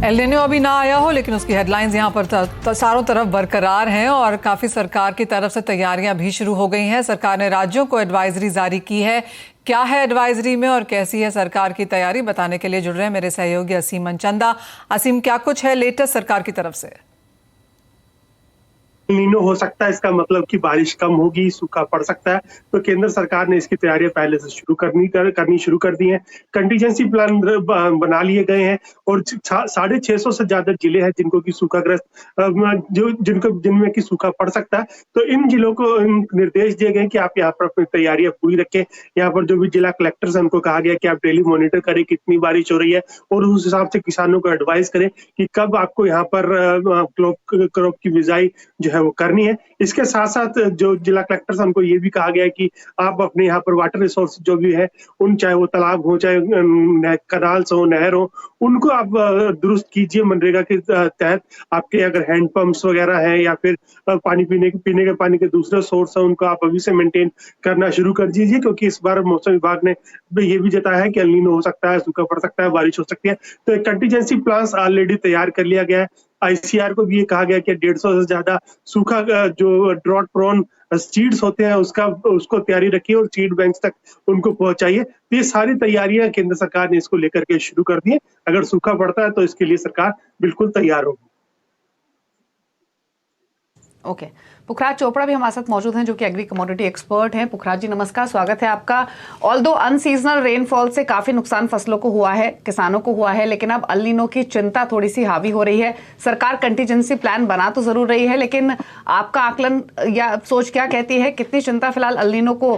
El Nino अभी ना आया हो, लेकिन उसकी हेडलाइंस यहाँ पर चारों तरफ बरकरार हैं और काफ़ी सरकार की तरफ से तैयारियां भी शुरू हो गई हैं। सरकार ने राज्यों को एडवाइजरी जारी की है। क्या है एडवाइजरी में और कैसी है सरकार की तैयारी, बताने के लिए जुड़ रहे हैं मेरे सहयोगी असीम मनचंदा। असीम, क्या कुछ है लेटेस्ट सरकार की तरफ से? नीनो हो सकता है, इसका मतलब कि बारिश कम होगी, सूखा पड़ सकता है। तो केंद्र सरकार ने इसकी तैयारियां पहले से करनी शुरू कर दी हैं। कंटीजेंसी प्लान बना लिए गए हैं और 650 से ज्यादा जिले हैं जिनको कि सूखाग्रस्त जिनमें कि सूखा पड़ सकता है। तो इन जिलों को निर्देश दिए गए कि आप यहाँ पर अपनी तैयारियां पूरी रखें। यहाँ पर जो भी जिला कलेक्टर्स हैं उनको कहा गया कि आप डेली मॉनिटर करें कितनी बारिश हो रही है और उस हिसाब से किसानों को एडवाइस करें कि कब आपको यहाँ पर क्रॉप की बिजाई जो है वो करनी है। इसके साथ साथ जो जिला कलेक्टर्स हमको ये भी कहा गया है कि आप अपने यहाँ पर वाटर रिसोर्स जो भी है, उन चाहे वो तालाब हो, चाहे कनाल्स हो, नहर हो, उनको आप दुरुस्त कीजिए। मनरेगा के तहत आपके अगर हैंड पंप्स वगैरह हैं या फिर पीने के पानी के दूसरे सोर्स है, उनको आप अभी से मेंटेन करना शुरू कर दीजिए, क्योंकि इस बार मौसम विभाग ने ये भी जताया है कि एल नीनो हो सकता है, सूखा पड़ सकता है, बारिश हो सकती है। तो एक कंटीजेंसी प्लान ऑलरेडी तैयार कर लिया गया है। आईसीआर को भी ये कहा गया कि 150 से ज्यादा सूखा जो ड्रॉट प्रोन सीड्स होते हैं उसको तैयारी रखिए और सीड बैंक तक उनको पहुंचाइए। तो ये सारी तैयारियां केंद्र सरकार ने इसको लेकर के शुरू कर दी है। अगर सूखा पड़ता है तो इसके लिए सरकार बिल्कुल तैयार होगी। ओके, पुखराज चोपड़ा भी हमारे साथ मौजूद हैं जो कि एग्री कमोडिटी एक्सपर्ट हैं। पुखराज जी नमस्कार, स्वागत है आपका। ऑल्दो अनसीजनल रेनफॉल से काफी नुकसान फसलों को हुआ है, किसानों को हुआ है, लेकिन अब एल नीनो की चिंता थोड़ी सी हावी हो रही है। सरकार कंटीजेंसी प्लान बना तो जरूर रही है, लेकिन आपका आकलन या सोच क्या कहती है, कितनी चिंता फिलहाल एल नीनो को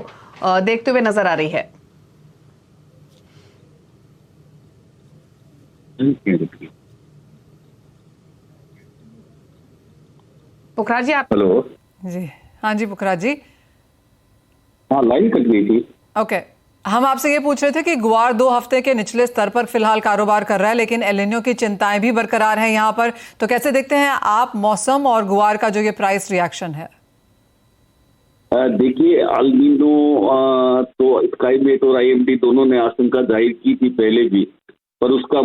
देखते हुए नजर आ रही है? पुखराज जी आप। हेलो जी हाँ जी पुखराज जी। हाँ, लाइन कट गई थी। ओके, हम आपसे ये पूछ रहे थे कि गुआर 2 हफ्ते के निचले स्तर पर फिलहाल कारोबार कर रहा है, लेकिन एल निनो की चिंताएं भी बरकरार हैं यहाँ पर। तो कैसे देखते हैं आप मौसम और गुआर का जो ये प्राइस रिएक्शन है? देखिए, एल नीनो तो स्काईमेट और आईएमडी दोनों ने आशंका जाहिर की थी पहले भी, पर उसका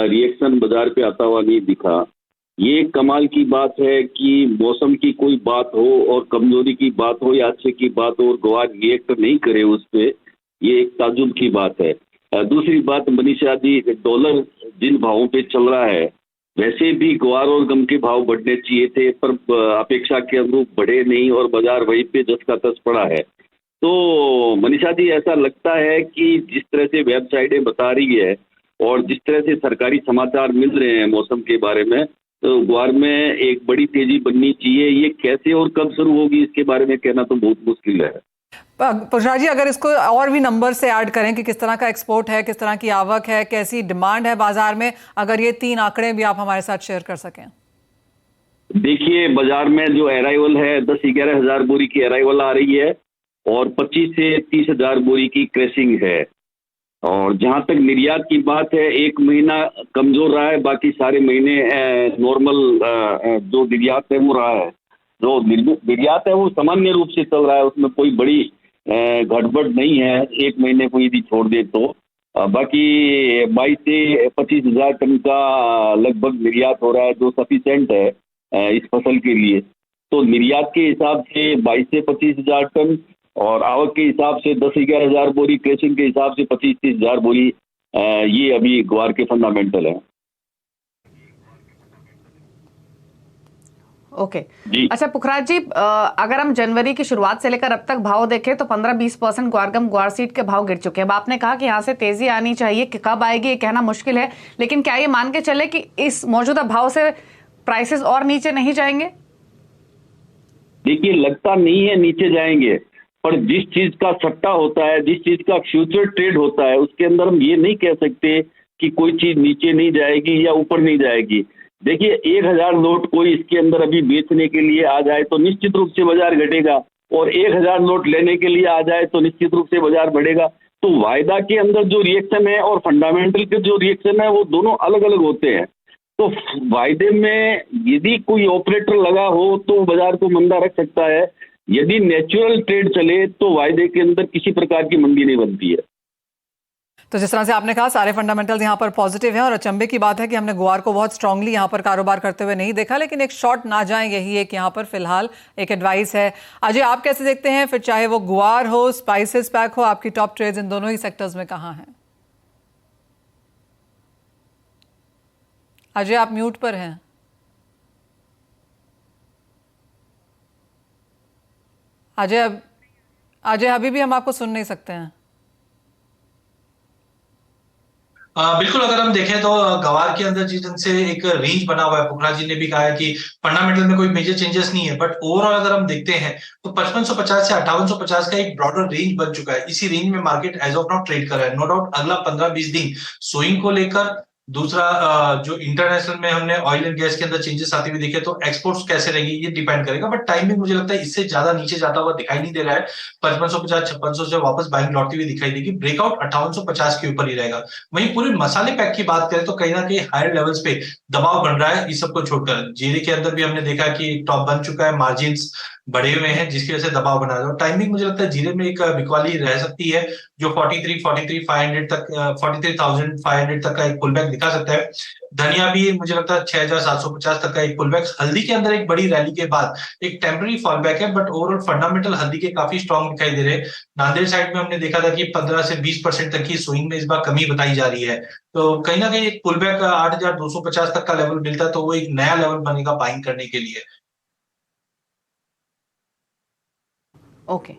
रिएक्शन बाजार पे आता हुआ नहीं दिखा। ये कमाल की बात है कि मौसम की कोई बात हो और कमजोरी की बात हो या अच्छे की बात हो और गुआर रिएक्ट नहीं करे उस पे, ये एक ताजुब की बात है। दूसरी बात मनीषा जी, डॉलर जिन भावों पे चल रहा है, वैसे भी गुआर और गम के भाव बढ़ने चाहिए थे, पर अपेक्षा के अनुरूप बढ़े नहीं और बाजार वहीं पे जस का तस पड़ा है। तो मनीषा जी, ऐसा लगता है कि जिस तरह से वेबसाइटें बता रही है और जिस तरह से सरकारी समाचार मिल रहे हैं मौसम के बारे में, तो गुआर में एक बड़ी तेजी बननी चाहिए। ये कैसे और कब शुरू होगी, इसके बारे में कहना तो बहुत मुश्किल है। पुखराज जी, अगर इसको और भी नंबर से ऐड करें कि किस तरह का एक्सपोर्ट है, किस तरह की आवक है, कैसी डिमांड है बाजार में, अगर ये 3 आंकड़े भी आप हमारे साथ शेयर कर सकें। देखिए, बाजार में जो अराइवल है 10-11 हजार बोरी की अराइवल आ रही है और 25 से 30 हजार बोरी की क्रैशिंग है। और जहां तक निर्यात की बात है, 1 महीना कमजोर रहा है, बाकी सारे महीने नॉर्मल जो निर्यात है वो रहा है। जो निर्यात है वो सामान्य रूप से चल रहा है, उसमें कोई बड़ी गड़बड़ नहीं है, 1 महीने को यदि छोड़ दे तो। बाकी 22 से 25 हजार टन का लगभग निर्यात हो रहा है, जो सफिशिएंट है इस फसल के लिए। तो निर्यात के हिसाब से 22 से 25 हजार टन और आवक के हिसाब से 10-11 हजार बोरी, क्रैशिंग के हिसाब से 25-30 हजार बोरी, ये अभी गुआर के फंडामेंटल है। ओके अच्छा पुखराज जी, अगर हम जनवरी की शुरुआत से लेकर अब तक भाव देखें तो 15-20% ग्वारगम ग्वार सीड के भाव गिर चुके हैं। अब आपने कहा कि यहाँ से तेजी आनी चाहिए, कि कब आएगी ये कहना मुश्किल है, लेकिन क्या ये मान के चले कि इस मौजूदा भाव से प्राइसेस और नीचे नहीं जाएंगे? देखिए, लगता नहीं है नीचे जाएंगे, पर जिस चीज का सट्टा होता है, जिस चीज का फ्यूचर ट्रेड होता है, उसके अंदर हम ये नहीं कह सकते कि कोई चीज नीचे नहीं जाएगी या ऊपर नहीं जाएगी। देखिए, 1000 नोट कोई इसके अंदर अभी बेचने के लिए आ जाए तो निश्चित रूप से बाजार घटेगा, और 1000 नोट लेने के लिए आ जाए तो निश्चित रूप से बाजार बढ़ेगा। तो वायदा के अंदर जो रिएक्शन है और फंडामेंटल के जो रिएक्शन है वो दोनों अलग अलग होते हैं। तो वायदे में यदि कोई ऑपरेटर लगा हो तो बाजार को मंदा रख सकता है, यदि नेचुरल ट्रेड चले तो वायदे के अंदर किसी प्रकार की मंदी नहीं बनती है। तो जिस तरह से आपने कहा सारे फंडामेंटल्स यहाँ पर पॉजिटिव हैं और अचंभे की बात है कि हमने गुआर को बहुत स्ट्रांगली यहाँ पर कारोबार करते हुए नहीं देखा, लेकिन एक शॉर्ट ना जाए यही एक यहाँ पर फिलहाल एक एडवाइस है। अजय, आप कैसे देखते हैं? फिर चाहे वो गुआर हो, स्पाइसेस पैक हो, आपकी टॉप ट्रेड्स इन दोनों ही सेक्टर्स में कहाँ हैं? अजय, आप म्यूट पर हैं। अजय अभी भी हम आपको सुन नहीं सकते हैं। बिल्कुल, अगर हम देखें तो गवार के अंदर जिस ढंग से एक रेंज बना हुआ है, पुखराज जी ने भी कहा है कि फंडामेंटल में कोई मेजर चेंजेस नहीं है, बट ओवरऑल अगर हम देखते हैं तो 5550 से 5850 का एक ब्रॉडर रेंज बन चुका है। इसी रेंज में market as of now trade कर रहा है। नो डाउट अगला 15-20 दिन सोइंग को लेकर, दूसरा जो इंटरनेशनल में हमने ऑयल एंड गैस के अंदर चेंजेस आते हुए देखे तो एक्सपोर्ट्स कैसे रहेंगे ये डिपेंड करेगा, बट टाइमिंग मुझे लगता है इससे ज्यादा नीचे जाता हुआ दिखाई नहीं दे रहा है। 5550-5600 से वापस बाइंग लौटती हुई दिखाई देगी। ब्रेकआउट 5850 के ऊपर ही रहेगा। वहीं पूरे मसाले पैक की बात करें तो कहीं ना कहीं हायर लेवल्स पे दबाव बन रहा है। इस सबको छोड़कर जीरे के अंदर भी हमने देखा कि टॉप बन चुका है, मार्जिन बढ़े हुए हैं, जिसकी वजह से दबाव बना रहा है। टाइमिंग मुझे लगता है जीरे में एक बिकवाली रह सकती है, जो 43,500 तक 43,500 तक का एक पुलबैक दिखा सकता है। धनिया भी मुझे लगता है 6,750 तक का एक पुलबैक। हल्दी के अंदर एक बड़ी रैली के बाद एक टेम्पररी फॉलबैक है, बट ओवरऑल फंडामेंटल हल्दी के काफी स्ट्रॉन्ग दिखाई दे रहे हैं। नांदेड़ साइड में हमने देखा था कि 15 से 20% तक की स्विंग में इस बार कमी बताई जा रही है। तो कहीं ना कहीं एक पुलबैक 8,250 तक का लेवल मिलता है तो वो एक नया लेवल बनेगा बाइंग करने के लिए। ओके,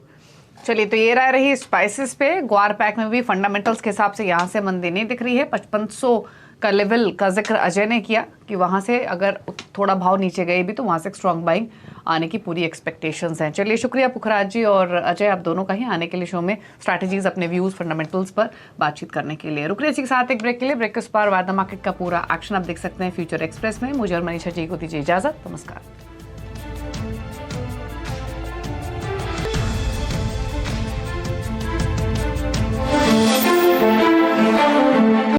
चलिए, तो ये राय रही स्पाइसेस पे। ग्वार पैक में भी फंडामेंटल्स के हिसाब से यहाँ से मंदी नहीं दिख रही है। 5500 का लेवल का जिक्र अजय ने किया कि वहां से अगर थोड़ा भाव नीचे गए भी तो वहां से एक स्ट्रॉन्ग बाइंग आने की पूरी एक्सपेक्टेशंस हैं। चलिए, शुक्रिया पुखराज जी और अजय, आप दोनों का ही आने के लिए शो में स्ट्रैटेजीज, अपने व्यूज, फंडामेंटल्स पर बातचीत करने के लिए। रुक रहे जी साथ एक ब्रेक के लिए। ब्रेक के उस पार वादा मार्केट का पूरा एक्शन आप देख सकते हैं फ्यूचर एक्सप्रेस में। मुझे और मनीषा जी को दीजिए इजाजत। नमस्कार।